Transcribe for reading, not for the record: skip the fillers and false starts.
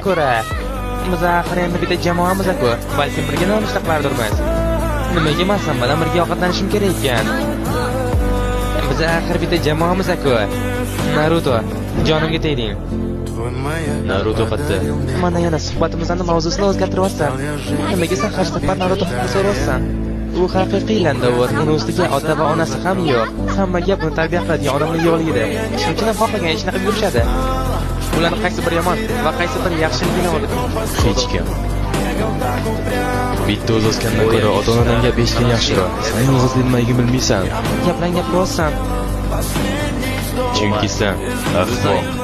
ko'ra. Biz axir endi bitta jamoamiz-ku. Balkim birga nonushta qilardirmiz. Nimaga men ham bilan birga ovqatlanishim kerak ekan? Biz axir bitta jamoamiz-ku. Naruto, jonimga tegding. Naruto qatta. Mana yana suhbatimizning mavzusini o'zgartiryapsan. Nimaga sen hashtag Naruto haqida so'rayapsan? U haqiqiy landovor, uni ustiga ota va onasi ham yo'q. Hamma gap uni tarbiya qiladigan odamlar yo'qligida. Shuning uchun xohlagan ishni qilib yurishadi. Ularni qaysi bir yomon va qaysi bir yaxshiligini olib hech kim. Bitta o'z o'sgandan ko'ra ota-onadan gap eshitgan yaxshiroq. Sen yolg'izlik nimaligini bilmaysan. Gaplarni gapiryapsan. Chunki sen ahmoq.